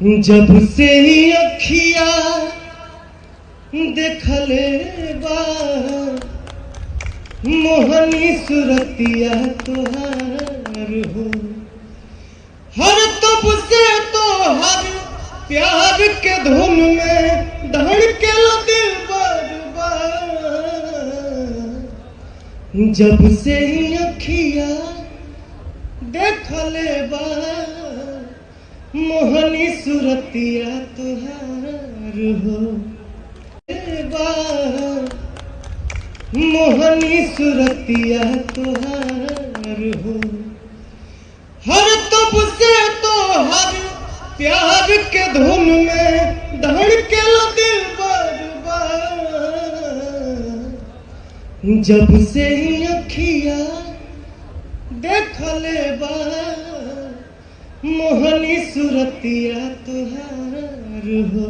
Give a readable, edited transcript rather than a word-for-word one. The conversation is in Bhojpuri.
जब से ही अखिया देखले बा मोहनी सुरतिया तोहार हो, हर तब से तो हर प्यार के धुन में धड़के दिल बर्बाद। जब से ही अखिया देखले बा मोहनी सुरतिया तोहार हो, मोहनी सुरतिया तोहार हो, हर तब से तो हर प्यार के धुन में धड़के दिल बर्बाद। जब से ही अखिया देखले बा मोहनी सुरतिया तोहार हो।